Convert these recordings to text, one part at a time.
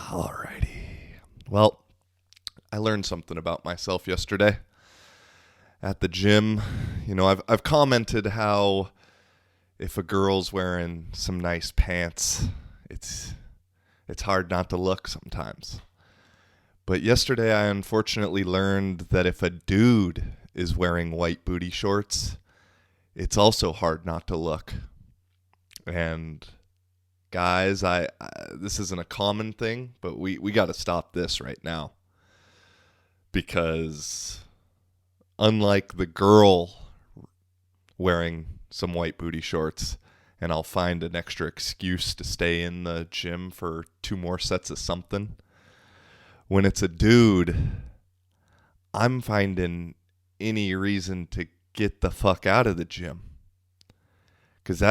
Alrighty. Well, I learned something about myself yesterday at the gym. I've commented how if a girl's wearing some nice pants, it's hard not to look sometimes. But yesterday I unfortunately learned that if a dude is wearing white booty shorts, it's also hard not to look. And guys, I this isn't a common thing, but we got to stop this right now. Because unlike the girl wearing some white booty shorts, and I'll find an extra excuse to stay in the gym for 2 more sets of something, when it's a dude, I'm finding any reason to get the fuck out of the gym. Because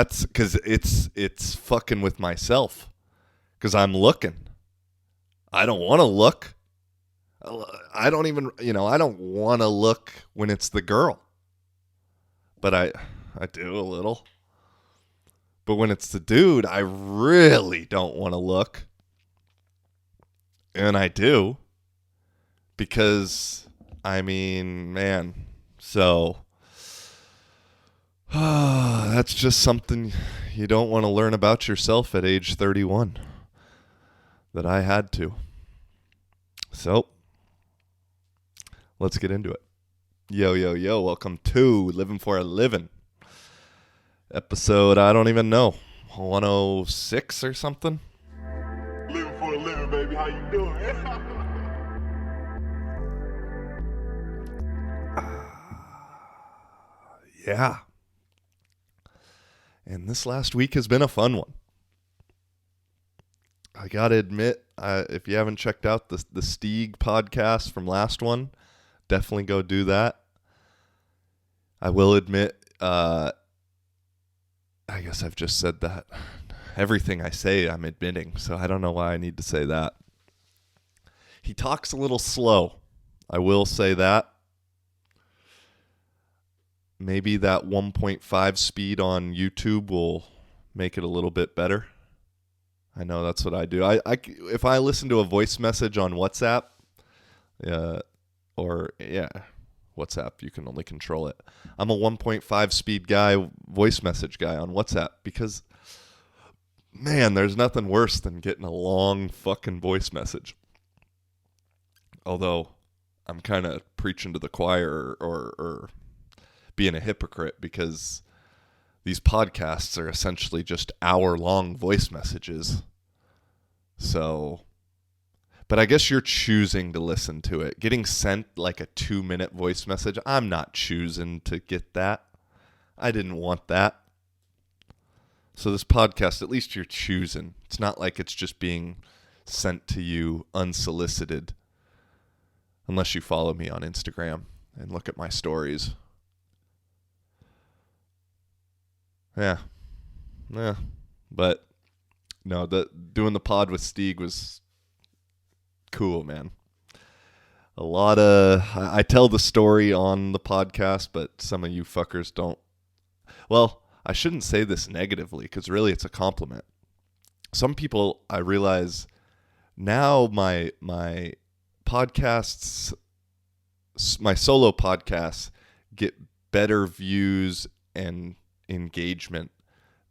it's fucking with myself. Because I'm looking. I don't want to look. I don't want to look when it's the girl. But I do a little. But when it's the dude, I really don't want to look. And I do. Because, so that's just something you don't want to learn about yourself at age 31 that I had to. So, let's get into it. Yo, welcome to Living for a Living. Episode, I don't even know, 106 or something? Living for a living, baby. How you doing? Yeah. And this last week has been a fun one. I got to admit, if you haven't checked out the Stieg podcast from last one, definitely go do that. I will admit, I guess I've just said that. Everything I say, I'm admitting, so I don't know why I need to say that. He talks a little slow. I will say that. Maybe that 1.5 speed on YouTube will make it a little bit better. I know that's what I do. If I listen to a voice message on WhatsApp, WhatsApp, you can only control it. I'm a 1.5 speed guy, voice message guy on WhatsApp because, man, there's nothing worse than getting a long fucking voice message. Although I'm kind of preaching to the choir or being a hypocrite because these podcasts are essentially just hour-long voice messages. So, but I guess you're choosing to listen to it. Getting sent like a 2-minute voice message, I'm not choosing to get that. I didn't want that. So this podcast, at least you're choosing. It's not like it's just being sent to you unsolicited. Unless you follow me on Instagram and look at my stories. Yeah. But no, doing the pod with Stieg was cool, man. I tell the story on the podcast, but some of you fuckers don't. Well, I shouldn't say this negatively because really it's a compliment. Some people, I realize now my podcasts, my solo podcasts get better views and engagement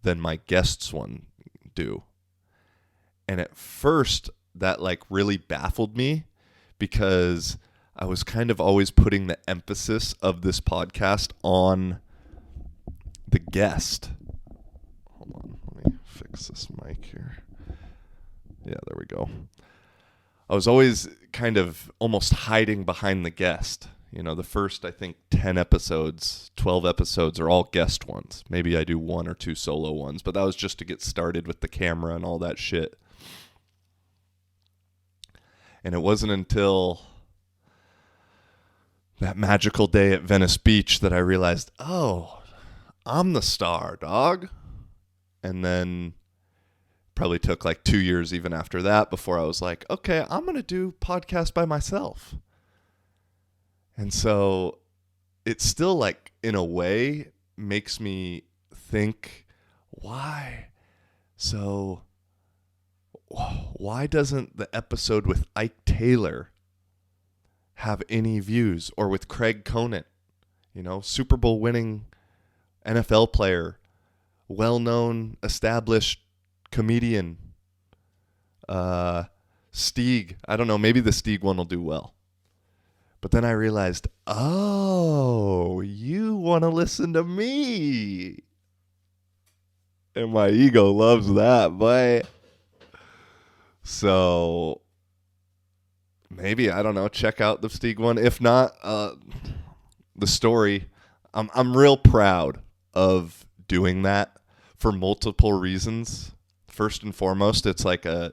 than my guests one do. And at first that really baffled me because I was kind of always putting the emphasis of this podcast on the guest. Hold on, let me fix this mic here. Yeah, there we go. I was always kind of almost hiding behind the guest. The first, I think, 10 episodes, 12 episodes are all guest ones. Maybe I do 1 or 2 solo ones, but that was just to get started with the camera and all that shit. And it wasn't until that magical day at Venice Beach that I realized, oh, I'm the star, dog. And then probably took 2 years even after that before I was like, okay, I'm going to do podcast by myself. And so it still in a way makes me think, why? So why doesn't the episode with Ike Taylor have any views, or with Craig Conant, Super Bowl winning NFL player, well-known, established comedian, Stieg. I don't know, maybe the Stieg one will do well. But then I realized, oh, you want to listen to me. And my ego loves that, boy. So maybe, I don't know, check out the Stieg one. If not, the story, I'm real proud of doing that for multiple reasons. First and foremost, it's like a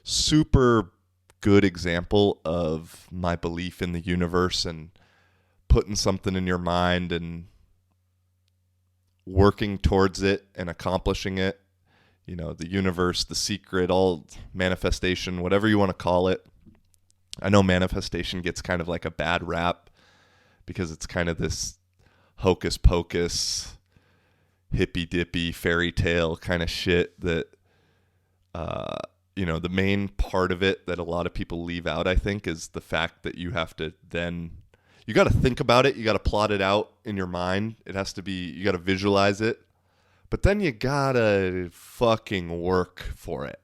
super good example of my belief in the universe and putting something in your mind and working towards it and accomplishing it. The universe, the secret, all manifestation, whatever you want to call it. I know manifestation gets kind of like a bad rap because it's kind of this hocus pocus, hippy dippy fairy tale kind of shit that, the main part of it that a lot of people leave out, I think, is the fact that you have to then, you got to think about it. You got to plot it out in your mind. It has to be, you got to visualize it. But then you got to fucking work for it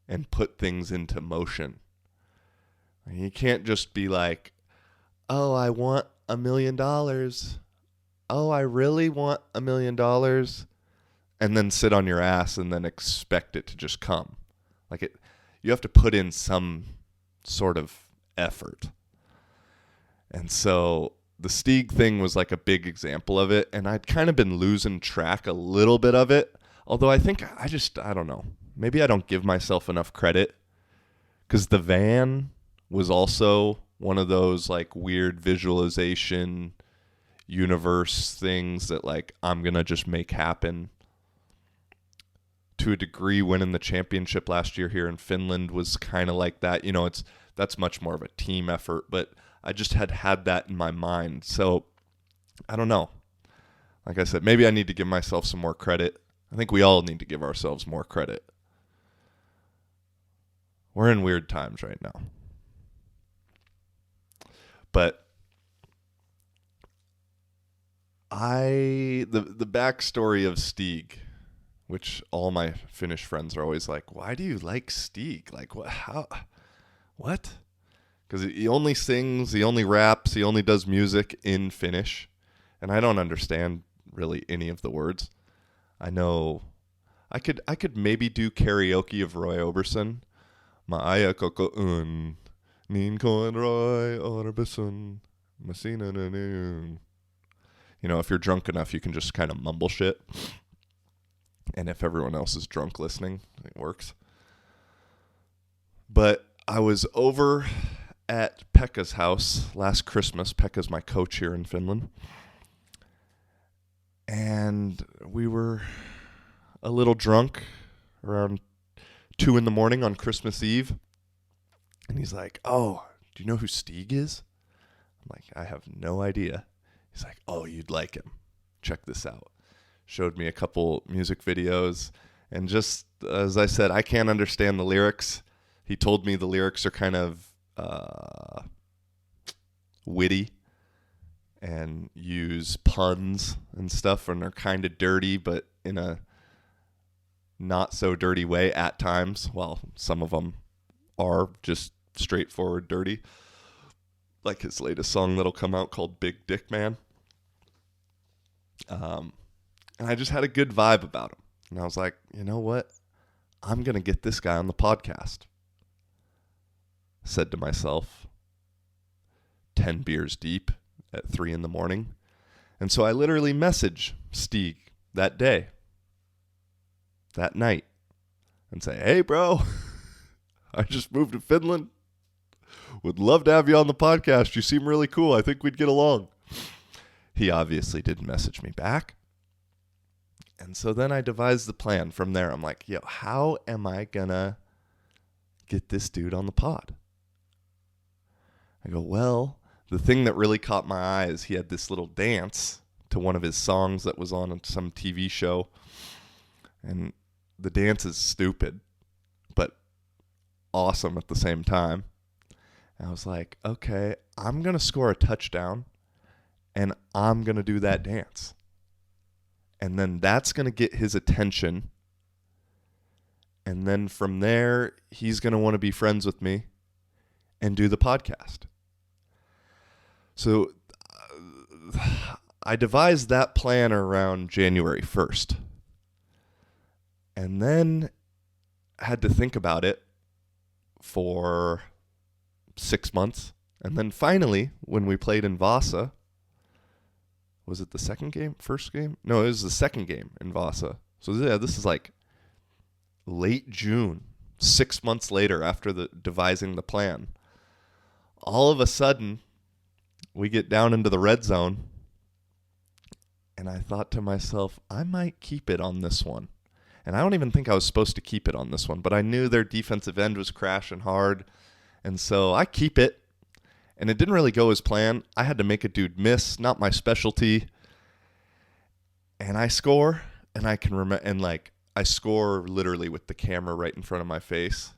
and put things into motion. You can't just be like, oh, I want $1 million. Oh, I really want $1 million. And then sit on your ass and then expect it to just come. You have to put in some sort of effort. And so the Stieg thing was like a big example of it. And I'd kind of been losing track a little bit of it. Although I think I don't know. Maybe I don't give myself enough credit. Because the van was also one of those like weird visualization universe things that like I'm going to just make happen. To a degree, winning the championship last year here in Finland was kind of like that. That's much more of a team effort, but I just had that in my mind. So I don't know. Like I said, maybe I need to give myself some more credit. I think we all need to give ourselves more credit. We're in weird times right now. But the backstory of Stieg, which all my Finnish friends are always like, why do you like Stieg? Like, what? Because he only sings, he only raps, he only does music in Finnish. And I don't understand really any of the words. I know I could maybe do karaoke of Roy Orbison. Maaja koko un, niin kuin Roy Orbison, masina na. If you're drunk enough, you can just kind of mumble shit. And if everyone else is drunk listening, it works. But I was over at Pekka's house last Christmas. Pekka's my coach here in Finland. And we were a little drunk around 2 a.m. on Christmas Eve. And he's like, oh, do you know who Stieg is? I'm like, I have no idea. He's like, oh, you'd like him. Check this out. Showed me a couple music videos. And just as I said, I can't understand the lyrics. He told me the lyrics are kind of witty and use puns and stuff, and they're kind of dirty, but in a not so dirty way at times. Well, some of them are just straightforward dirty. Like his latest song that'll come out called Big Dick Man. And I just had a good vibe about him. And I was like, you know what? I'm going to get this guy on the podcast. I said to myself, 10 beers deep at 3 a.m. And so I literally messaged Stieg that day, that night, and say, hey, bro, I just moved to Finland. Would love to have you on the podcast. You seem really cool. I think we'd get along. He obviously didn't message me back. And so then I devised the plan from there. I'm like, yo, how am I going to get this dude on the pod? I go, well, the thing that really caught my eye is he had this little dance to one of his songs that was on some TV show. And the dance is stupid, but awesome at the same time. And I was like, okay, I'm going to score a touchdown and I'm going to do that dance. And then that's going to get his attention. And then from there, he's going to want to be friends with me and do the podcast. So I devised that plan around January 1st. And then had to think about it for 6 months. And then finally, when we played in Vasa, was it the second game? First game? No, it was the second game in Vasa. So yeah, this is like late June, 6 months later after devising the plan. All of a sudden, we get down into the red zone, and I thought to myself, I might keep it on this one. And I don't even think I was supposed to keep it on this one, but I knew their defensive end was crashing hard, and so I keep it. And it didn't really go as planned. I had to make a dude miss, not my specialty. And I score, and I can remember, and like I score literally with the camera right in front of my face.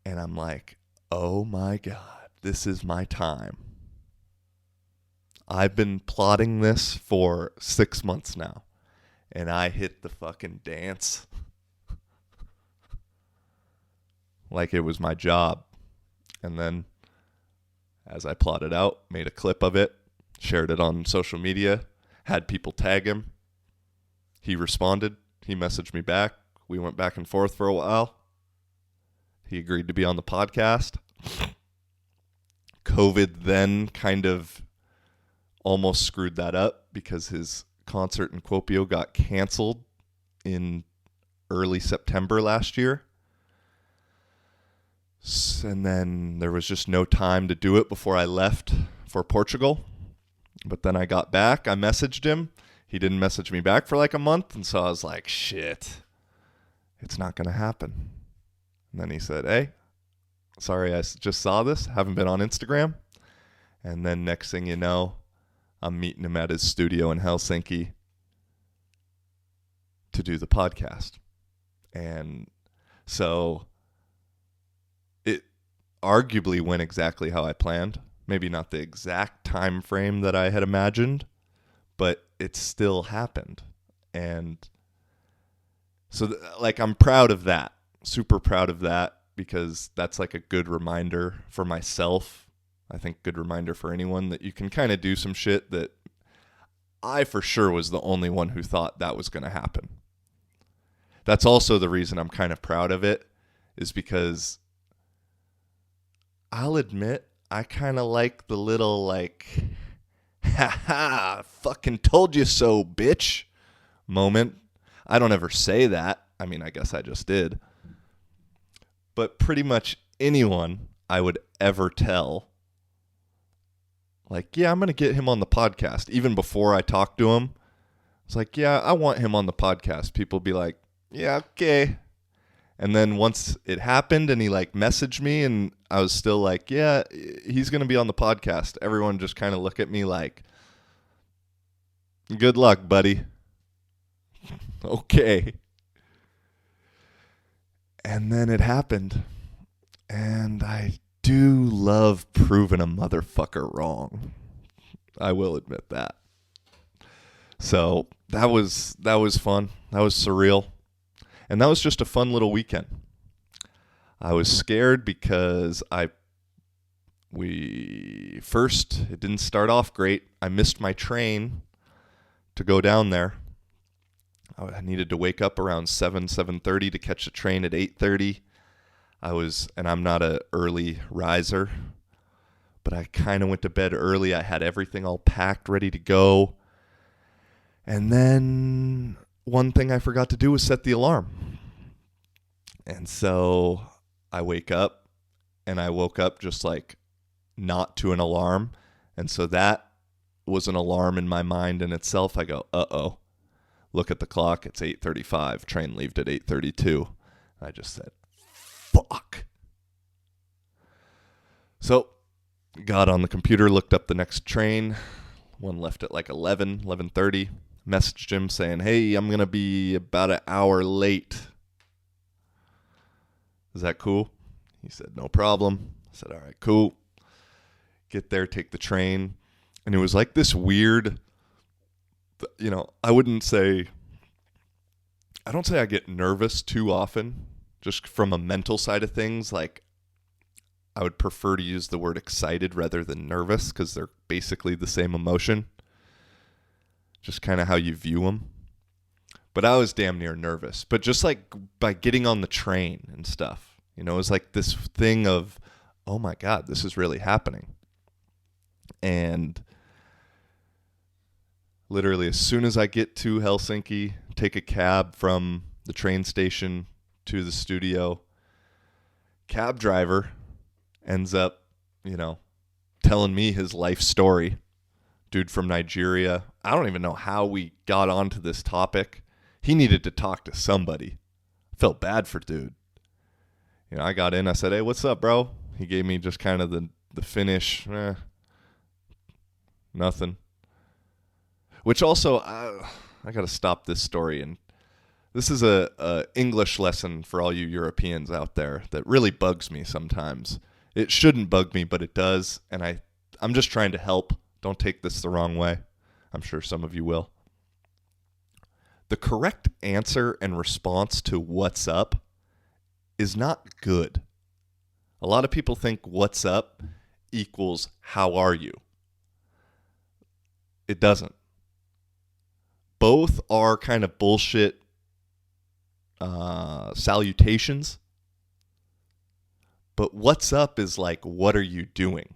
And I'm like, oh my God, this is my time. I've been plotting this for 6 months now. And I hit the fucking dance like it was my job. And then, as I plotted out, made a clip of it, shared it on social media, had people tag him. He responded. He messaged me back. We went back and forth for a while. He agreed to be on the podcast. COVID then kind of almost screwed that up because his concert in Kuopio got canceled in early September last year. And then there was just no time to do it before I left for Portugal. But then I got back. I messaged him. He didn't message me back for like a month. And so I was like, shit, it's not going to happen. And then he said, hey, sorry, I just saw this. Haven't been on Instagram. And then next thing you know, I'm meeting him at his studio in Helsinki to do the podcast. And so it arguably went exactly how I planned. Maybe not the exact time frame that I had imagined, but it still happened. And so like I'm proud of that. Super proud of that because that's like a good reminder for myself. I think good reminder for anyone that you can kind of do some shit that I for sure was the only one who thought that was going to happen. That's also the reason I'm kind of proud of it, is because I'll admit I kind of like the little like, ha, fucking told you so, bitch moment. I don't ever say that. I mean, I guess I just did. But pretty much anyone I would ever tell, like, yeah, I'm going to get him on the podcast. Even before I talked to him, it's like, yeah, I want him on the podcast. People be like, yeah, okay. And then once it happened and he like messaged me and I was still like, yeah, he's going to be on the podcast. Everyone just kind of look at me like, good luck, buddy. Okay. And then it happened. And I do love proving a motherfucker wrong. I will admit that. So that was fun. That was surreal. And that was just a fun little weekend. I was scared because it didn't start off great. I missed my train to go down there. I needed to wake up around 7:30 to catch the train at 8:30. And I'm not an early riser, but I kind of went to bed early. I had everything all packed, ready to go. And then one thing I forgot to do was set the alarm. And so I wake up, and I woke up just like not to an alarm. And so that was an alarm in my mind in itself. I go, uh-oh. Look at the clock. It's 8:35. Train left at 8:32. I just said, fuck. So got on the computer, looked up the next train. One left at like 11:30. Messaged him saying, hey, I'm going to be about an hour late. Is that cool? He said, no problem. I said, all right, cool. Get there, take the train. And it was like this weird, I don't say I get nervous too often, just from a mental side of things. Like, I would prefer to use the word excited rather than nervous because they're basically the same emotion. Just kind of how you view them. But I was damn near nervous. But just like by getting on the train and stuff, it was like this thing of, oh my God, this is really happening. And literally as soon as I get to Helsinki, take a cab from the train station to the studio, cab driver ends up, telling me his life story. Dude from Nigeria. I don't even know how we got onto this topic. He needed to talk to somebody. I felt bad for dude. I got in. I said, hey, what's up, bro? He gave me just kind of the Finnish, nothing. Which also, I got to stop this story. And this is a English lesson for all you Europeans out there that really bugs me sometimes. It shouldn't bug me, but it does. And I'm just trying to help. Don't take this the wrong way. I'm sure some of you will. The correct answer and response to what's up is not good. A lot of people think what's up equals how are you. It doesn't. Both are kind of bullshit salutations. But what's up is like, what are you doing?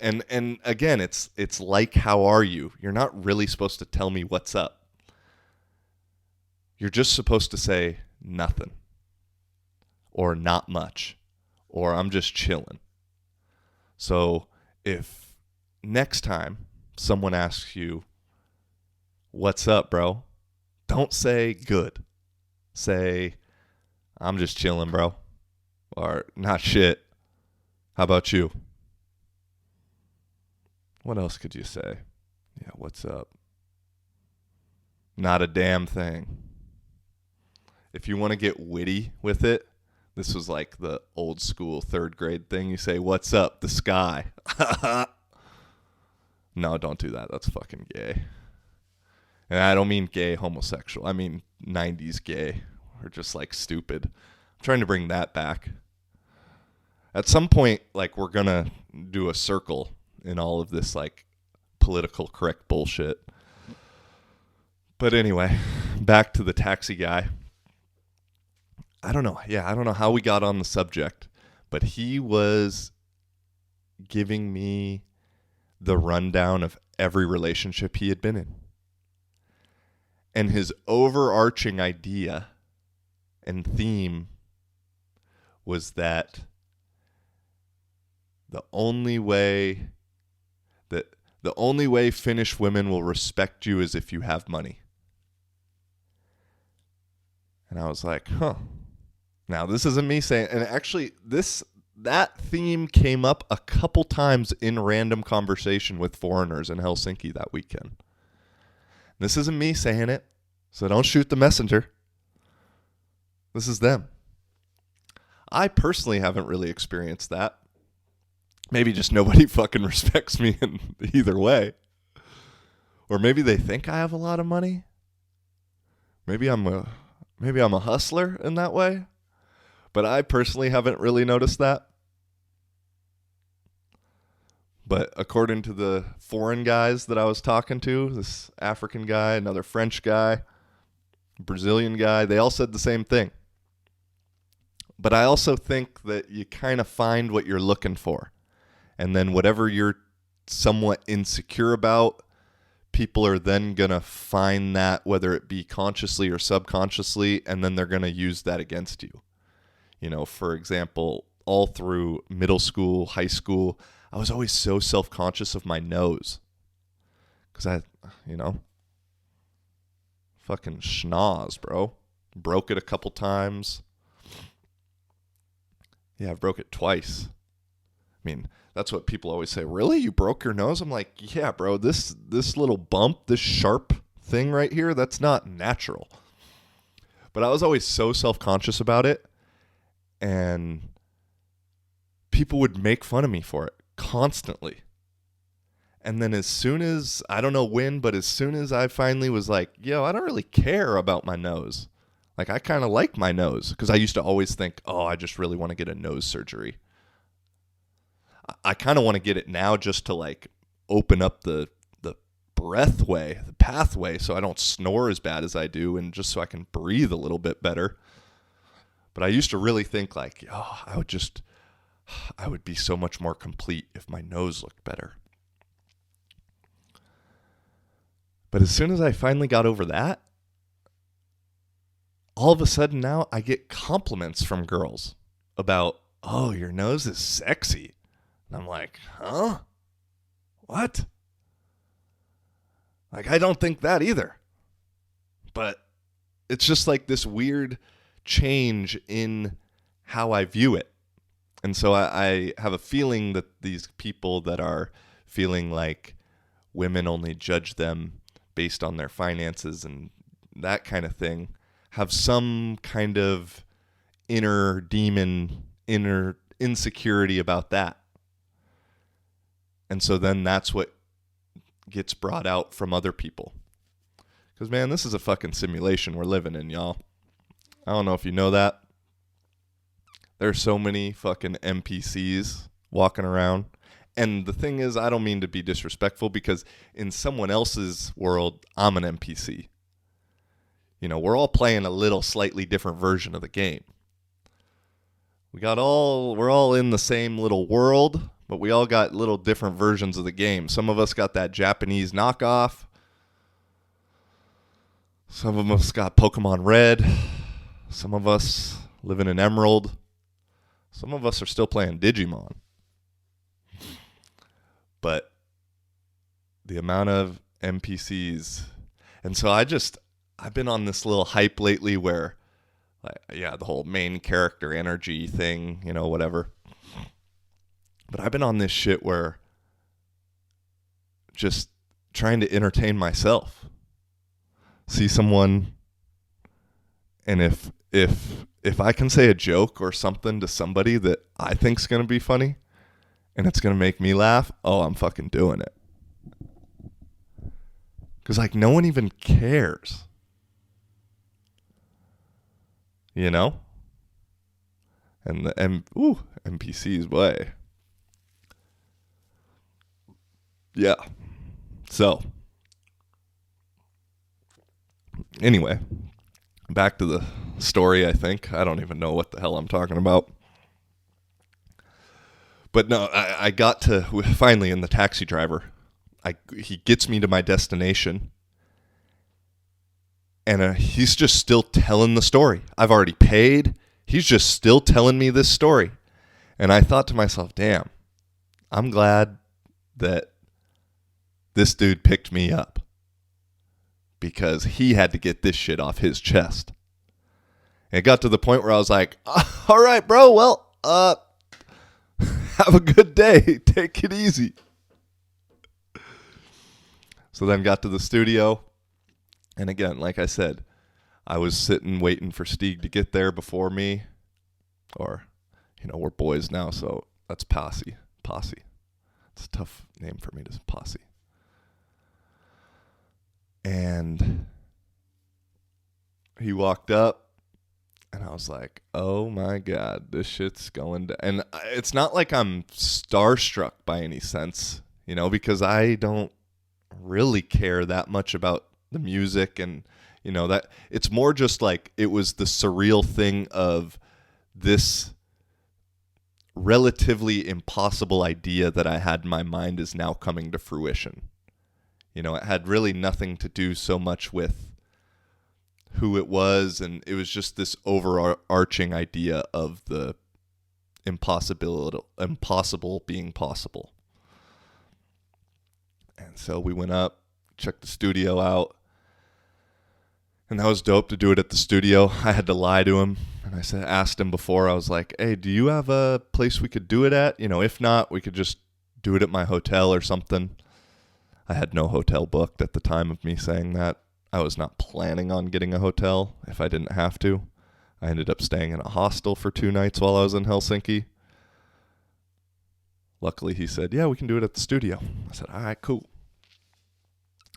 And again, it's like, how are you? You're not really supposed to tell me what's up. You're just supposed to say nothing, or not much, or I'm just chilling. So if next time someone asks you, what's up, bro? Don't say good. Say, I'm just chilling, bro. Or not shit. How about you? What else could you say? Yeah, what's up? Not a damn thing. If you want to get witty with it, this was like the old school 3rd grade thing. You say, what's up? The sky. No, don't do that. That's fucking gay. And I don't mean gay homosexual. I mean 90s gay. Or just like stupid. I'm trying to bring that back. At some point, like, we're going to do a circle in all of this, like, political correct bullshit. But anyway, back to the taxi guy. I don't know. Yeah, I don't know how we got on the subject, but he was giving me the rundown of every relationship he had been in. And his overarching idea and theme was that the only way Finnish women will respect you is if you have money. And I was like, huh. Now, this isn't me saying, and actually that theme came up a couple times in random conversation with foreigners in Helsinki that weekend. This isn't me saying it, so don't shoot the messenger. This is them. I personally haven't really experienced that. Maybe just nobody fucking respects me in either way. Or maybe they think I have a lot of money. Maybe I'm a hustler in that way. But I personally haven't really noticed that. But according to the foreign guys that I was talking to, this African guy, another French guy, Brazilian guy, they all said the same thing. But I also think that you kind of find what you're looking for. And then whatever you're somewhat insecure about, people are then going to find that, whether it be consciously or subconsciously, and then they're going to use that against you. For example, all through middle school, high school, I was always so self-conscious of my nose. Because fucking schnoz, bro. Broke it a couple times. Yeah, I broke it twice. I mean, that's what people always say. Really? You broke your nose? I'm like, yeah, bro, this little bump, this sharp thing right here, that's not natural. But I was always so self-conscious about it And people would make fun of me for it constantly. And then as soon as, I don't know when, but as soon as I finally was like, yo, I don't really care about my nose. Like, I kind of like my nose. Because I used to always think, oh, I just really want to get a nose surgery. I kind of want to get it now just to, like, open up the pathway, so I don't snore as bad as I do, and just so I can breathe a little bit better. But I used to really think, like, oh, I would be so much more complete if my nose looked better. But as soon as I finally got over that, all of a sudden now I get compliments from girls about, oh, your nose is sexy. And I'm like, huh? What? Like, I don't think that either. But it's just like this weird change in how I view it. And so I have a feeling that these people that are feeling like women only judge them based on their finances and that kind of thing have some kind of inner demon, inner insecurity about that. And so then that's what gets brought out from other people. Because, man, this is a fucking simulation we're living in, y'all. I don't know if you know that. There's so many fucking NPCs walking around. And the thing is, I don't mean to be disrespectful, because in someone else's world, I'm an NPC. You know, we're all playing a little slightly different version of the game. We're all in the same little world, but we all got little different versions of the game. Some of us got that Japanese knockoff. Some of us got Pokemon Red. Some of us live in an Emerald. Some of us are still playing Digimon. But the amount of NPCs. And so I've been on this little hype lately where, like, yeah, the whole main character energy thing, you know, whatever. But I've been on this shit where just trying to entertain myself. See someone, and if I can say a joke or something to somebody that I think's going to be funny and it's going to make me laugh, oh, I'm fucking doing it. Because, like, no one even cares. You know? And the NPCs, boy. Yeah. So, anyway, back to the story, I think. I don't even know what the hell I'm talking about. But no, I got to, finally, in the taxi driver, he gets me to my destination, and he's just still telling the story. I've already paid. He's just still telling me this story. And I thought to myself, damn, I'm glad that this dude picked me up, because he had to get this shit off his chest. And it got to the point where I was like, all right, bro, well, have a good day. Take it easy. So then got to the studio. And again, like I said, I was sitting waiting for Stieg to get there before me. Or, you know, we're boys now, so that's Posse. It's a tough name for me to Posse. And he walked up, and I was like, oh my God, this shit's going down. And it's not like I'm starstruck by any sense, you know, because I don't really care that much about the music, and, you know, that it's more just like it was the surreal thing of this relatively impossible idea that I had in my mind is now coming to fruition. You know, it had really nothing to do so much with who it was, and it was just this overarching idea of the impossible being possible. And so we went up, checked the studio out, and that was dope to do it at the studio. I had to lie to him, and asked him before, I was like, hey, do you have a place we could do it at? You know, if not, we could just do it at my hotel or something. I had no hotel booked at the time of me saying that. I was not planning on getting a hotel if I didn't have to. I ended up staying in a hostel for 2 nights while I was in Helsinki. Luckily, he said, yeah, we can do it at the studio. I said, all right, cool.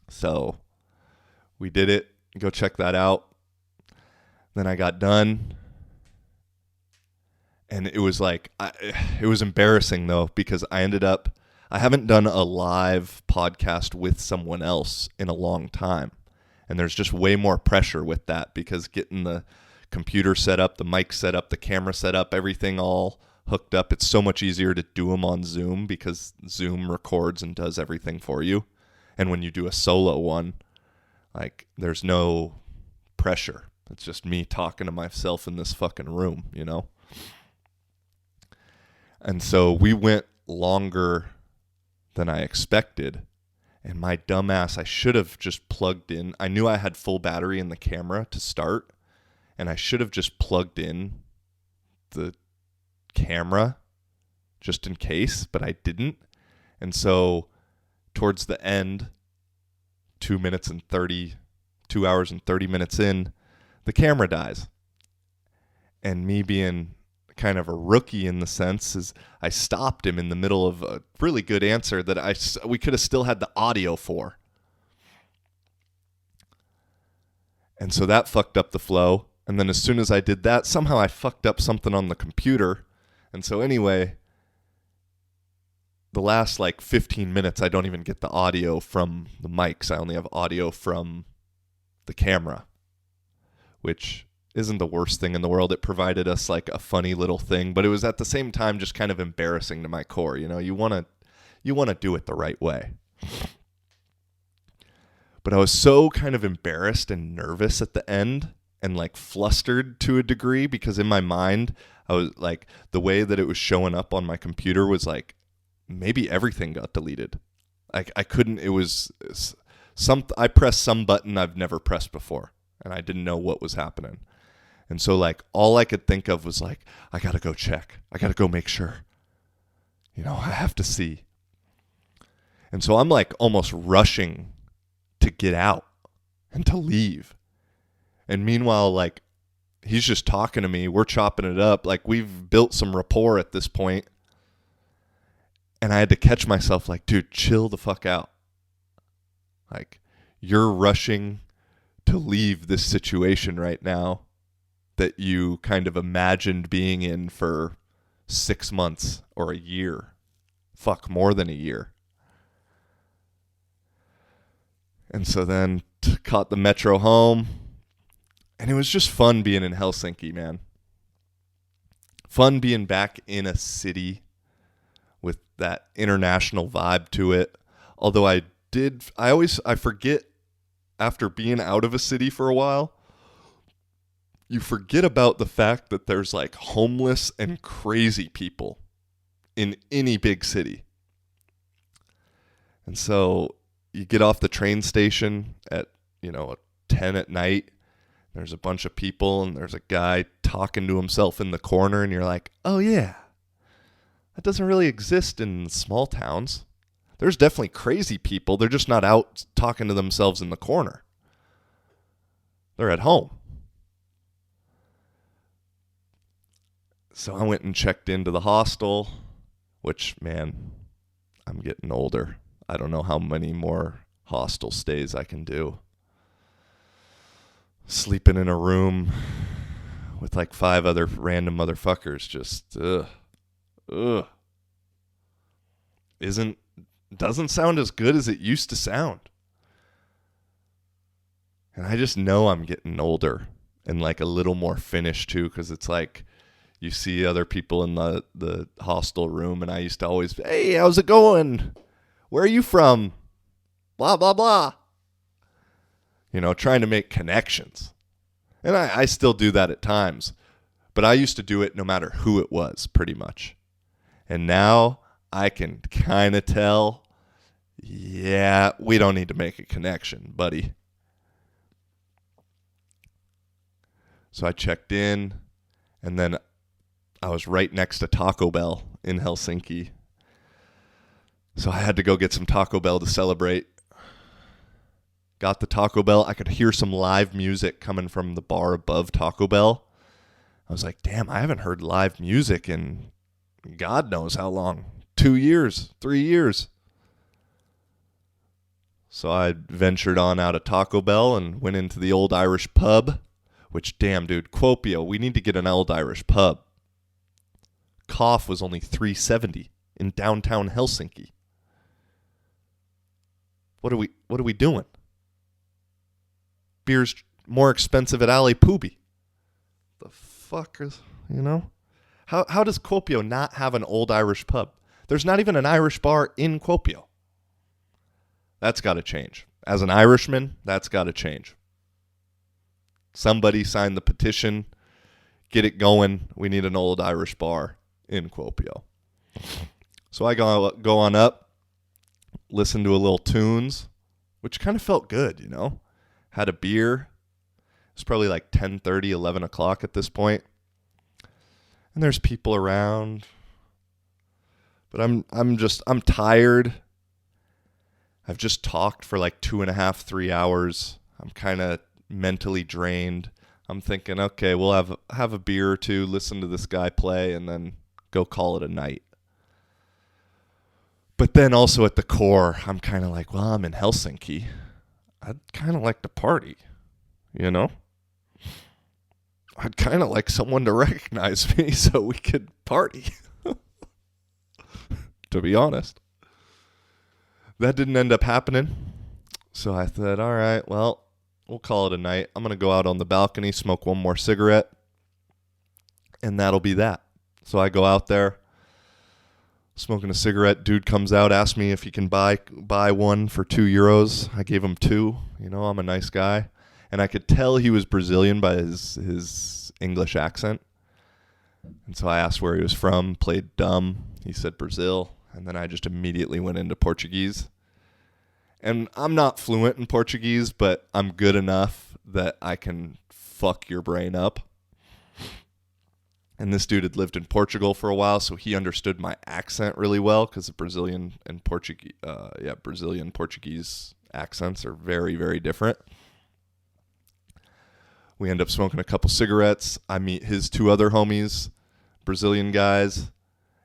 So we did it. Go check that out. Then I got done. And it was like, it was embarrassing, though, because I haven't done a live podcast with someone else in a long time. And there's just way more pressure with that because getting the computer set up, the mic set up, the camera set up, everything all hooked up. It's so much easier to do them on Zoom because Zoom records and does everything for you. And when you do a solo one, like, there's no pressure. It's just me talking to myself in this fucking room, you know? And so we went longer than I expected. And my dumbass, I should have just plugged in. I knew I had full battery in the camera to start. And I should have just plugged in the camera just in case, but I didn't. And so towards the end, 2 hours and 30 minutes in, the camera dies. And me being kind of a rookie in the sense is I stopped him in the middle of a really good answer that we could have still had the audio for. And so that fucked up the flow. And then as soon as I did that, somehow I fucked up something on the computer. And so anyway, the last 15 minutes, I don't even get the audio from the mics. I only have audio from the camera, which isn't the worst thing in the world. It provided us a funny little thing, but it was at the same time just kind of embarrassing to my core. You know, you want to do it the right way. But I was so kind of embarrassed and nervous at the end and flustered to a degree because in my mind, I was the way that it was showing up on my computer was maybe everything got deleted. I couldn't, it was I pressed some button I've never pressed before and I didn't know what was happening. And so all I could think of was I got to go check. I got to go make sure. You know, I have to see. And so I'm almost rushing to get out and to leave. And meanwhile, he's just talking to me. We're chopping it up. We've built some rapport at this point. And I had to catch myself dude, chill the fuck out. You're rushing to leave this situation right now that you kind of imagined being in for 6 months or a year. Fuck, more than a year. And so then caught the metro home. And it was just fun being in Helsinki, man. Fun being back in a city with that international vibe to it. Although I forget after being out of a city for a while, you forget about the fact that there's homeless and crazy people in any big city. And so you get off the train station at, 10 at night. There's a bunch of people and there's a guy talking to himself in the corner and you're like, oh yeah, that doesn't really exist in small towns. There's definitely crazy people. They're just not out talking to themselves in the corner. They're at home. So I went and checked into the hostel, which, man, I'm getting older. I don't know how many more hostel stays I can do. Sleeping in a room with 5 other random motherfuckers, just doesn't sound as good as it used to sound. And I just know I'm getting older and a little more finished too, because it's you see other people in the hostel room, and I used to always, hey, how's it going? Where are you from? Blah, blah, blah. Trying to make connections. And I still do that at times. But I used to do it no matter who it was, pretty much. And now I can kind of tell, yeah, we don't need to make a connection, buddy. So I checked in, and then I was right next to Taco Bell in Helsinki. So I had to go get some Taco Bell to celebrate. Got the Taco Bell. I could hear some live music coming from the bar above Taco Bell. I was like, damn, I haven't heard live music in God knows how long. 2 years, 3 years. So I ventured on out of Taco Bell and went into the Old Irish Pub, which, damn, dude, Kuopio, we need to get an Old Irish Pub. Cough was only $3.70 in downtown Helsinki. What are we doing? Beer's more expensive at Ali Pubi. The fuck is, you know? How does Kuopio not have an Old Irish Pub? There's not even an Irish bar in Kuopio. That's got to change. As an Irishman, that's got to change. Somebody sign the petition. Get it going. We need an Old Irish bar in Kuopio. So I go on up, listen to a little tunes, which kind of felt good, you know. Had a beer. It's probably like 10:30, 11 o'clock at this point. And there's people around. But I'm tired. I've just talked for like 2.5, 3 hours. I'm kind of mentally drained. I'm thinking, okay, we'll have a beer or two, listen to this guy play, and then go call it a night. But then also at the core, I'm kind of like, well, I'm in Helsinki. I'd kind of like to party, you know? I'd kind of like someone to recognize me so we could party, to be honest. That didn't end up happening. So I thought, all right, well, we'll call it a night. I'm going to go out on the balcony, smoke one more cigarette, and that'll be that. So I go out there, smoking a cigarette. Dude comes out, asks me if he can buy one for €2. I gave him 2. You know, I'm a nice guy. And I could tell he was Brazilian by his English accent. And so I asked where he was from, played dumb. He said Brazil. And then I just immediately went into Portuguese. And I'm not fluent in Portuguese, but I'm good enough that I can fuck your brain up. And this dude had lived in Portugal for a while, so he understood my accent really well because Brazilian and Brazilian Portuguese accents are very, very different. We end up smoking a couple cigarettes. I meet his 2 other homies, Brazilian guys,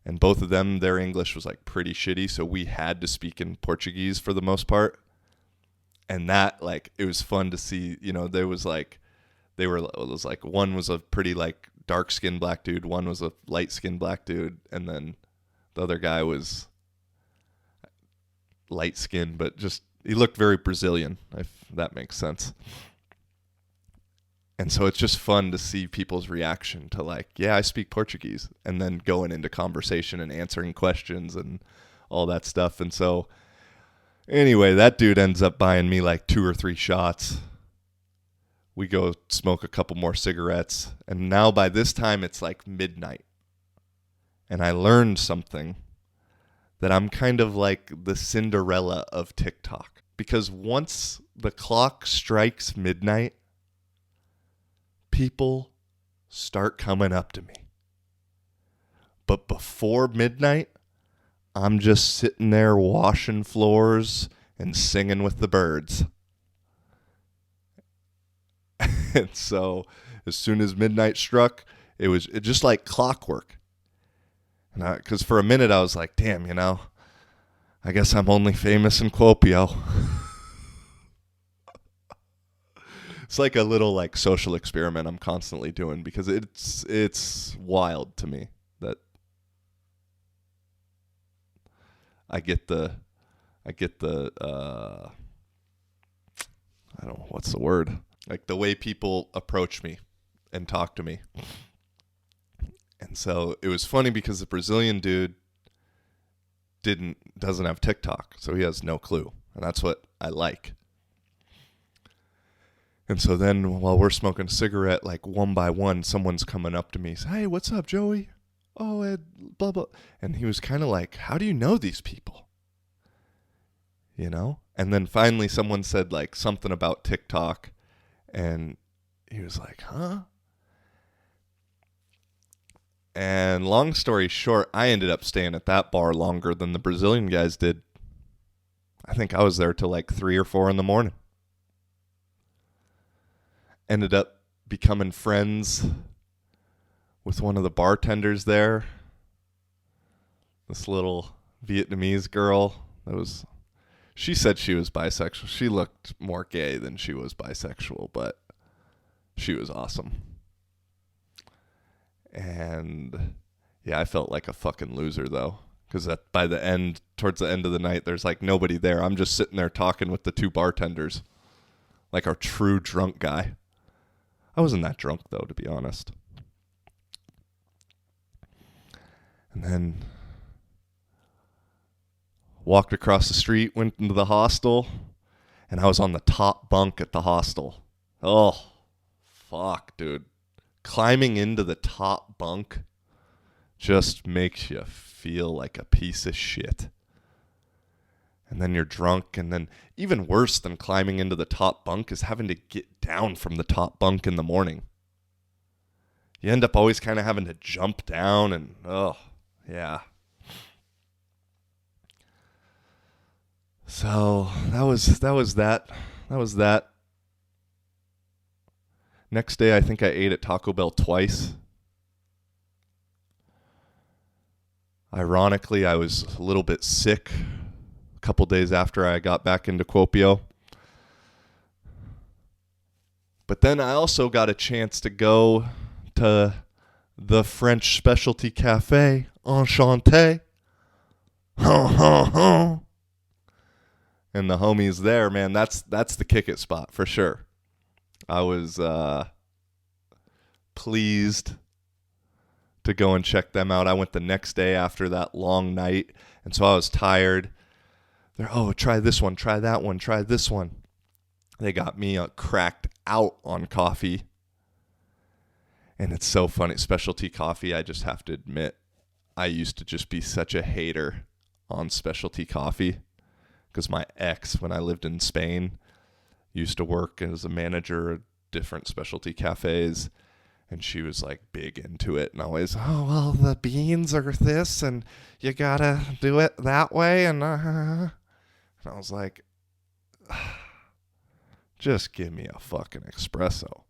and both of them, their English was like pretty shitty, so we had to speak in Portuguese for the most part. And that, like, it was fun to see, you know, it was like one was a pretty like dark-skinned black dude, one was a light-skinned black dude, and then the other guy was light-skinned, but just, he looked very Brazilian, if that makes sense. And so it's just fun to see people's reaction to like, yeah, I speak Portuguese, and then going into conversation and answering questions and all that stuff. And so anyway, that dude ends up buying me like 2 or 3 shots. We go smoke a couple more cigarettes. And now by this time it's like midnight. And I learned something, that I'm kind of like the Cinderella of TikTok. Because once the clock strikes midnight, people start coming up to me. But before midnight, I'm just sitting there washing floors and singing with the birds. And so as soon as midnight struck, it just like clockwork. And because for a minute I was like, damn, you know, I guess I'm only famous in Kuopio. It's like a little like social experiment I'm constantly doing, because it's wild to me that I get the I don't know what's the word, like the way people approach me and talk to me. And so it was funny because the Brazilian dude doesn't have TikTok, so he has no clue, and that's what I like. And so then while we're smoking a cigarette, like one by one, someone's coming up to me, say, hey, what's up, Joey? Oh, Ed, blah, blah. And he was kind of like, how do you know these people? You know? And then finally someone said like something about TikTok, and he was like, huh? And long story short, I ended up staying at that bar longer than the Brazilian guys did. I think I was there till like 3 or 4 in the morning. Ended up becoming friends with one of the bartenders there. This little Vietnamese girl she said she was bisexual. She looked more gay than she was bisexual, but she was awesome. And yeah, I felt like a fucking loser though, because towards the end of the night, there's like nobody there. I'm just sitting there talking with the two bartenders, like a true drunk guy. I wasn't that drunk though, to be honest. And then walked across the street, went into the hostel, and I was on the top bunk at the hostel. Oh, fuck, dude. Climbing into the top bunk just makes you feel like a piece of shit. And then you're drunk, and then even worse than climbing into the top bunk is having to get down from the top bunk in the morning. You end up always kind of having to jump down, and oh, yeah. So that was that. Next day, I think I ate at Taco Bell twice. Ironically, I was a little bit sick a couple days after I got back into Kuopio. But then I also got a chance to go to the French specialty cafe, Enchanté. And the homies there, man, that's the kick it spot for sure. I was pleased to go and check them out. I went the next day after that long night, and so I was tired. They're, try this one, try that one, try this one. They got me cracked out on coffee. And it's so funny. Specialty coffee, I just have to admit, I used to just be such a hater on specialty coffee. Because my ex, when I lived in Spain, used to work as a manager at different specialty cafes. And she was like big into it and always, the beans are this and you gotta do it that way. And I was like, just give me a fucking espresso.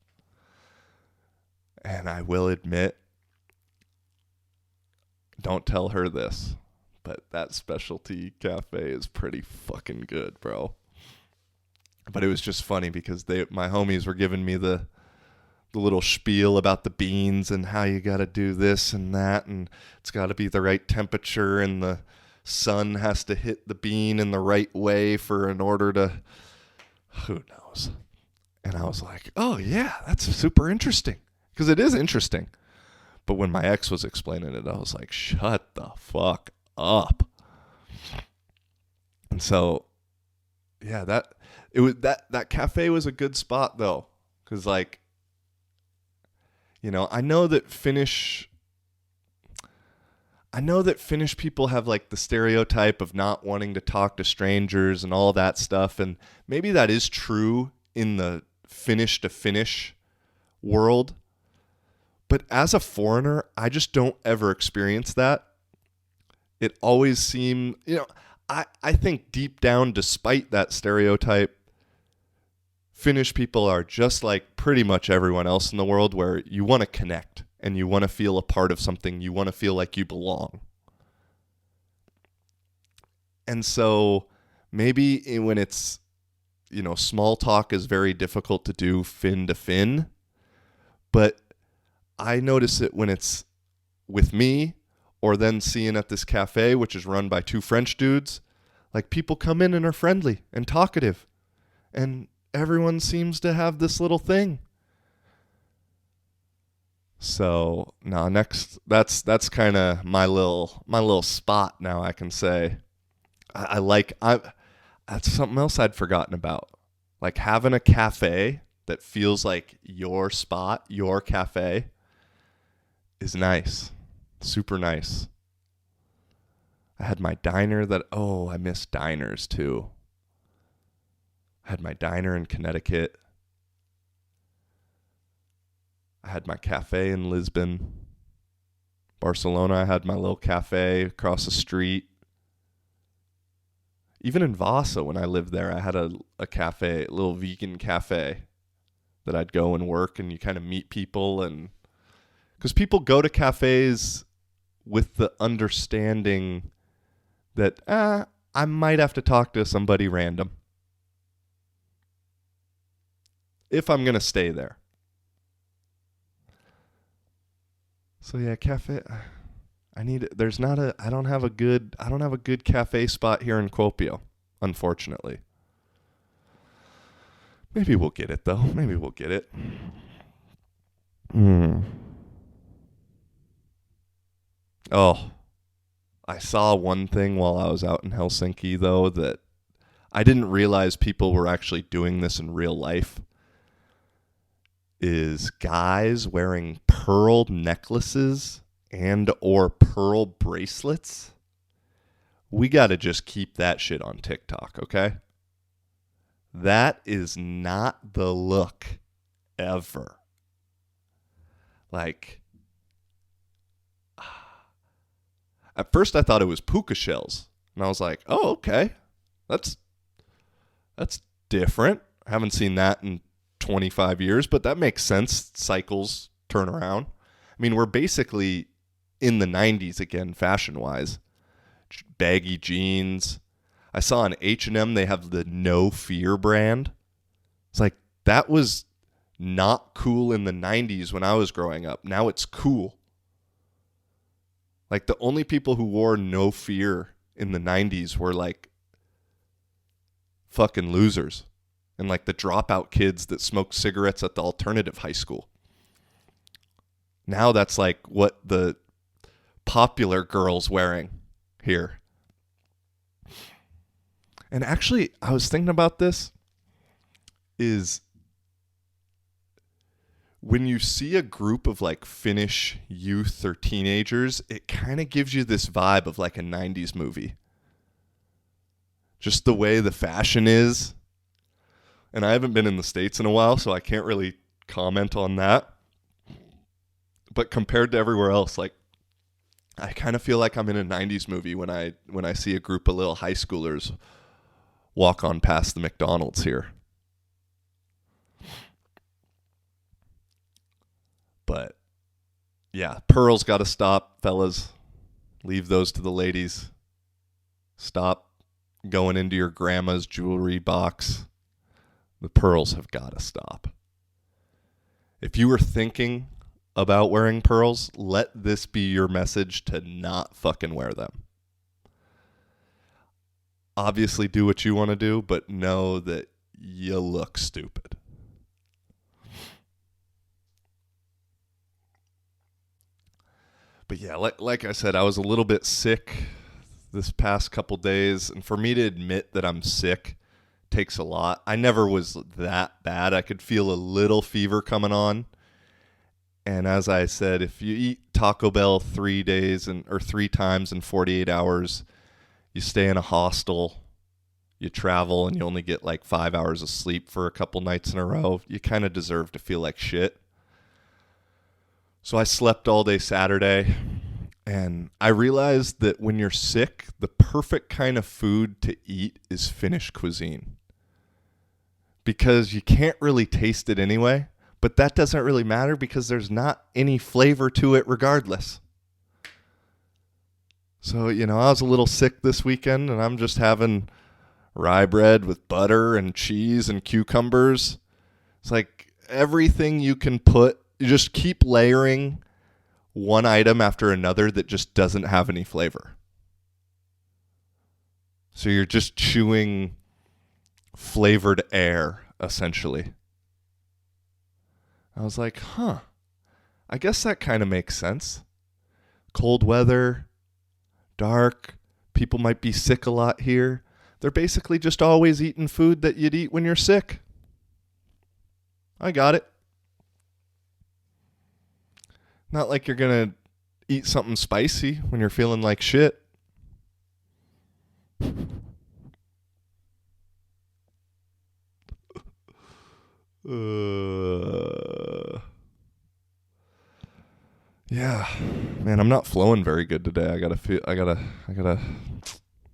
And I will admit, don't tell her this, but that specialty cafe is pretty fucking good, bro. But it was just funny because my homies were giving me the little spiel about the beans and how you got to do this and that, and it's got to be the right temperature, and the sun has to hit the bean in the right way in order to, who knows. And I was like, oh yeah, that's super interesting, because it is interesting. But when my ex was explaining it, I was like, shut the fuck up. And so, yeah, that cafe was a good spot though, because like, I know that Finnish people have like the stereotype of not wanting to talk to strangers and all that stuff, and maybe that is true in the Finnish to Finnish world. But as a foreigner, I just don't ever experience that. It always seemed, I think deep down, despite that stereotype, Finnish people are just like pretty much everyone else in the world, where you want to connect and you want to feel a part of something. You want to feel like you belong. And so maybe when it's, small talk is very difficult to do Finn to Finn, but I notice it when it's with me, or then seeing at this cafe, which is run by two French dudes. Like, people come in and are friendly and talkative, and everyone seems to have this little thing. So now that's kind of my little spot now, I can say. That's something else I'd forgotten about. Like, having a cafe that feels like your spot, your cafe, is nice. Super nice. I had my diner I miss diners too. I had my diner in Connecticut. I had my cafe in Lisbon. Barcelona, I had my little cafe across the street. Even in Vasa, when I lived there, I had a cafe, a little vegan cafe that I'd go and work, and you kind of meet people, and Because people go to cafes with the understanding that, I might have to talk to somebody random if I'm going to stay there. So yeah, cafe. I don't have a good cafe spot here in Kuopio, unfortunately. Maybe we'll get it though. Maybe we'll get it. Oh, I saw one thing while I was out in Helsinki though that I didn't realize people were actually doing this in real life. Is guys wearing pearl necklaces and or pearl bracelets. We got to just keep that shit on TikTok, okay? That is not the look ever. Like, at first I thought it was puka shells. And I was like, oh, okay. That's different. I haven't seen that in 25 years, but that makes sense. Cycles turn around. I mean, we're basically in the 90s again, fashion-wise. Baggy jeans. I saw on H&M they have the No Fear brand. It's like, that was not cool in the 90s when I was growing up. Now it's cool. Like, the only people who wore No Fear in the 90s were, like, fucking losers. And, like, the dropout kids that smoked cigarettes at the alternative high school. Now that's, like, what the popular girl's wearing here. And actually, I was thinking about this, is when you see a group of, like, Finnish youth or teenagers, it kind of gives you this vibe of, like, a 90s movie. Just the way the fashion is. And I haven't been in the States in a while, so I can't really comment on that. But compared to everywhere else, like, I kind of feel like I'm in a 90s movie when I see a group of little high schoolers walk on past the McDonald's here. But yeah, pearls got to stop, fellas. Leave those to the ladies. Stop going into your grandma's jewelry box. The pearls have got to stop. If you were thinking about wearing pearls, let this be your message to not fucking wear them. Obviously do what you want to do, but know that you look stupid. But yeah, like I said, I was a little bit sick this past couple days, and for me to admit that I'm sick takes a lot. I never was that bad. I could feel a little fever coming on. And as I said, if you eat Taco Bell 3 times in 48 hours, you stay in a hostel, you travel, and you only get like 5 hours of sleep for a couple nights in a row, you kind of deserve to feel like shit. So I slept all day Saturday, and I realized that when you're sick, the perfect kind of food to eat is Finnish cuisine. Because you can't really taste it anyway, but that doesn't really matter because there's not any flavor to it regardless. So, I was a little sick this weekend, and I'm just having rye bread with butter and cheese and cucumbers. It's like everything you can put, you just keep layering one item after another that just doesn't have any flavor. So you're just chewing flavored air, essentially. I was like, I guess that kind of makes sense. Cold weather, dark, people might be sick a lot here. They're basically just always eating food that you'd eat when you're sick. I got it. Not like you're going to eat something spicy when you're feeling like shit. Yeah, man, I'm not flowing very good today.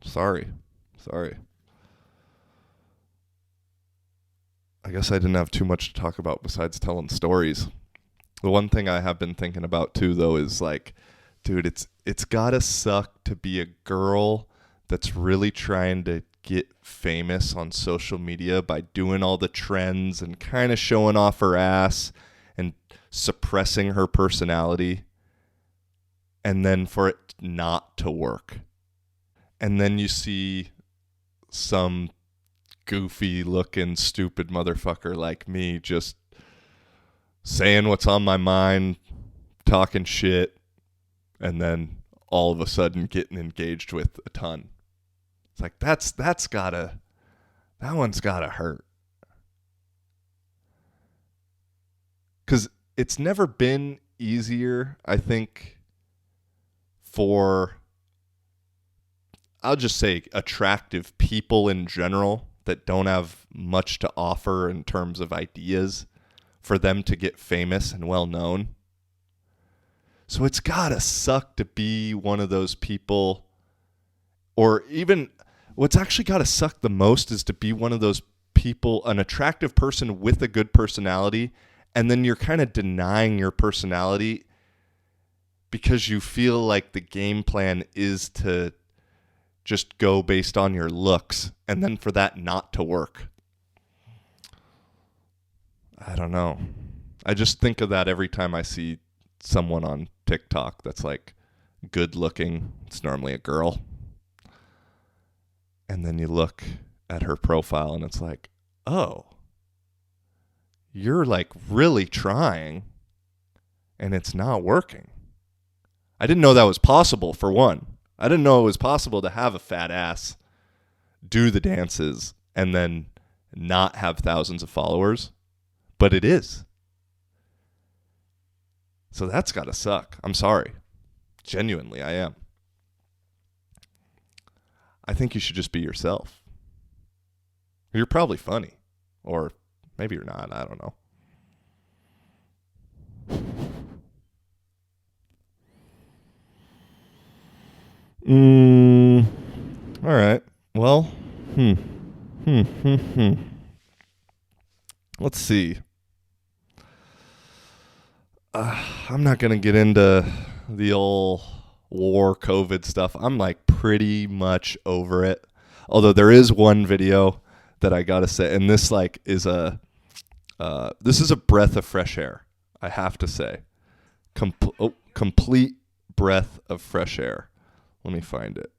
Sorry. I guess I didn't have too much to talk about besides telling stories. The one thing I have been thinking about too, though, is like, dude, it's gotta suck to be a girl that's really trying to get famous on social media by doing all the trends and kind of showing off her ass and suppressing her personality, and then for it not to work. And then you see some goofy looking stupid motherfucker like me just saying what's on my mind, talking shit, and then all of a sudden getting engaged with a ton. It's like that one's gotta hurt. 'Cause it's never been easier, I think, for, I'll just say, attractive people in general that don't have much to offer in terms of ideas, for them to get famous and well known. So it's gotta suck to be one of those people, or even what's actually gotta suck the most is to be one of those people, an attractive person with a good personality, and then you're kind of denying your personality because you feel like the game plan is to just go based on your looks, and then for that not to work. I don't know. I just think of that every time I see someone on TikTok that's like good looking. It's normally a girl. And then you look at her profile and it's like, oh, you're like really trying and it's not working. I didn't know that was possible, for one. I didn't know it was possible to have a fat ass, do the dances, and then not have thousands of followers. But it is. So that's gotta suck. I'm sorry. Genuinely, I am. I think you should just be yourself. You're probably funny. Or maybe you're not. I don't know. All right. Well, let's see. I'm not going to get into the old war COVID stuff. I'm like pretty much over it. Although there is one video that I got to say, and this like is this is a breath of fresh air, I have to say. Complete breath of fresh air. Let me find it.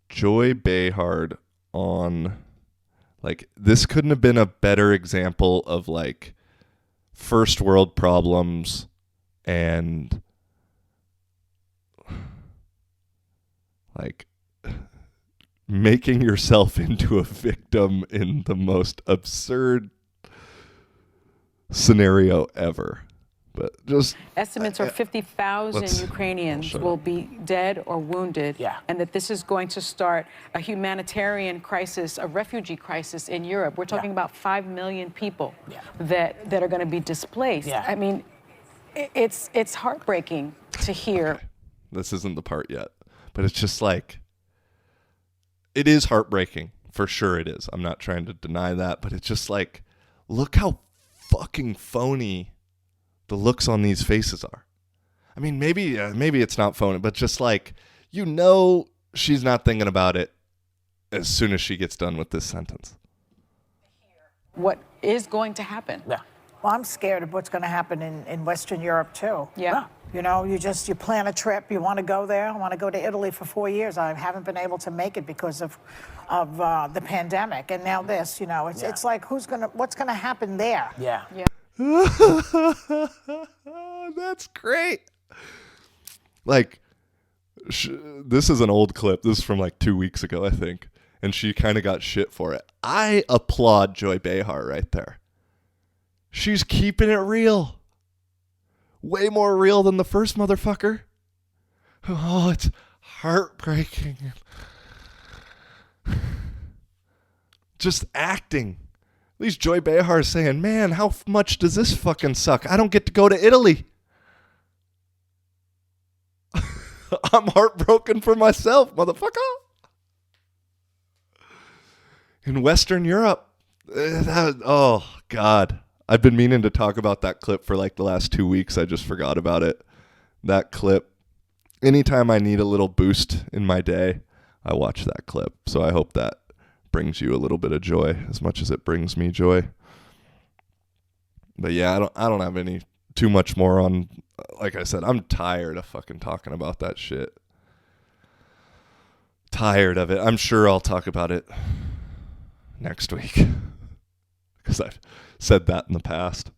Joy Behar on, like, this couldn't have been a better example of like first world problems and like making yourself into a victim in the most absurd scenario ever. But just estimates are 50,000 Ukrainians will be dead or wounded, and that this is going to start a humanitarian crisis, a refugee crisis in Europe. We're talking about 5 million people that are going to be displaced. I mean, it's heartbreaking to hear. Okay. This isn't the part yet, but it's just like, it is heartbreaking. For sure it is. I'm not trying to deny that, but it's just like, look how fucking phony the looks on these faces are. I mean, maybe it's not phony, but just like, you know, she's not thinking about it as soon as she gets done with this sentence. What is going to happen? Yeah. Well, I'm scared of what's going to happen in Western Europe too. Yeah. You know, you plan a trip, you want to go there. I want to go to Italy for 4 years. I haven't been able to make it because of the pandemic, and now this. You know, it's like what's going to happen there? Yeah. That's great. Like, this is an old clip. This is from like 2 weeks ago, I think. And she kind of got shit for it. I applaud Joy Behar right there. She's keeping it real. Way more real than the first motherfucker. Oh, it's heartbreaking. Just acting. At least Joy Behar is saying, man, how much does this fucking suck? I don't get to go to Italy. I'm heartbroken for myself, motherfucker. In Western Europe, oh, God. I've been meaning to talk about that clip for like the last 2 weeks. I just forgot about it. That clip. Anytime I need a little boost in my day, I watch that clip. So I hope that brings you a little bit of joy as much as it brings me joy. But yeah, I don't have any too much more on. Like I said, I'm tired of fucking talking about that shit. Tired of it. I'm sure I'll talk about it next week because I've said that in the past.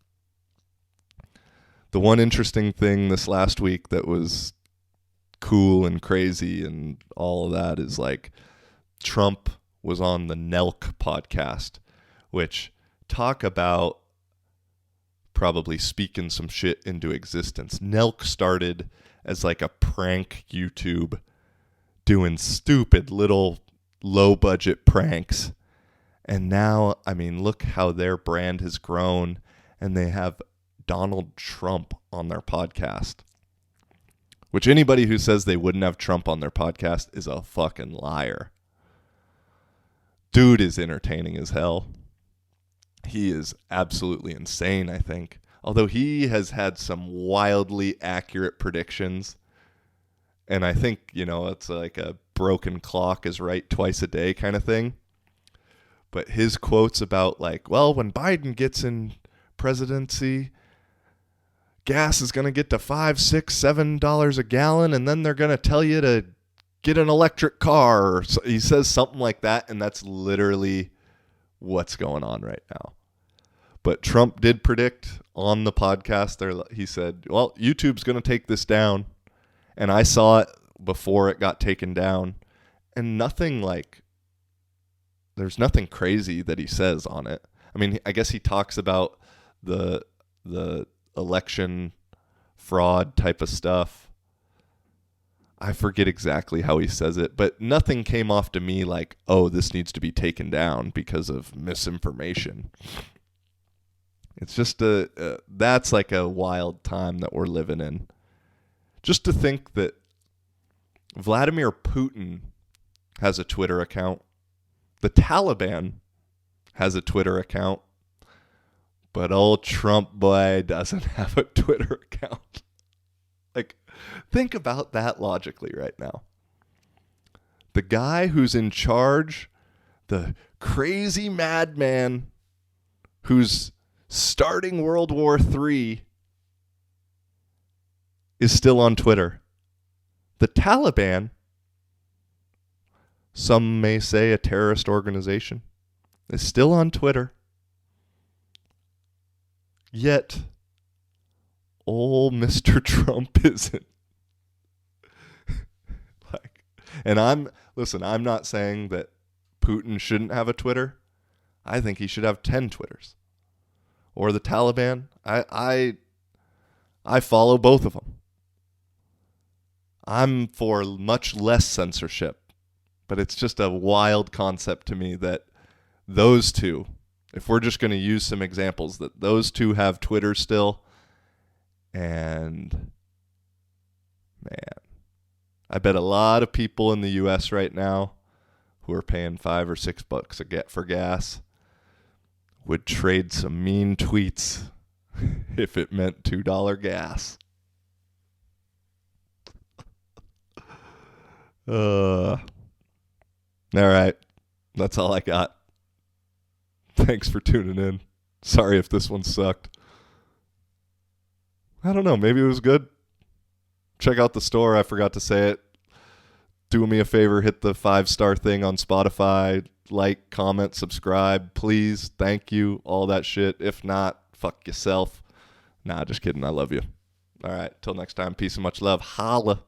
The one interesting thing this last week that was cool and crazy and all of that is like Trump was on the Nelk podcast, which talk about probably speaking some shit into existence. Nelk started as like a prank YouTube doing stupid little low budget pranks. And now, I mean, look how their brand has grown, and they have Donald Trump on their podcast. Which anybody who says they wouldn't have Trump on their podcast is a fucking liar. Dude is entertaining as hell. He is absolutely insane, I think. Although he has had some wildly accurate predictions. And I think, you know, it's like a broken clock is right twice a day kind of thing. But his quotes about like, well, when Biden gets in presidency, gas is going to get to $5, $6, $7 a gallon, and then they're going to tell you to get an electric car. Or so he says something like that, and that's literally what's going on right now. But Trump did predict on the podcast there. He said, well, YouTube's going to take this down. And I saw it before it got taken down. And nothing like, there's nothing crazy that he says on it. I mean, I guess he talks about the election fraud type of stuff. I forget exactly how he says it, but nothing came off to me like, oh, this needs to be taken down because of misinformation. It's just that's like a wild time that we're living in. Just to think that Vladimir Putin has a Twitter account. The Taliban has a Twitter account. But old Trump boy doesn't have a Twitter account. Like, think about that logically right now. The guy who's in charge, the crazy madman who's starting World War III, is still on Twitter. The Taliban, some may say a terrorist organization, is still on Twitter. Yet, old Mr. Trump isn't. And I'm not saying that Putin shouldn't have a Twitter. I think he should have 10 Twitters. Or the Taliban. I follow both of them. I'm for much less censorship. But it's just a wild concept to me that those two, if we're just going to use some examples, that those two have Twitter still. And, man, I bet a lot of people in the U.S. right now who are paying $5 or $6 for gas would trade some mean tweets if it meant $2 gas. All right. That's all I got. Thanks for tuning in. Sorry if this one sucked. I don't know. Maybe it was good. Check out the store. I forgot to say it. Do me a favor. Hit the 5-star thing on Spotify. Like, comment, subscribe. Please. Thank you. All that shit. If not, fuck yourself. Nah, just kidding. I love you. All right. Till next time. Peace and much love. Holla.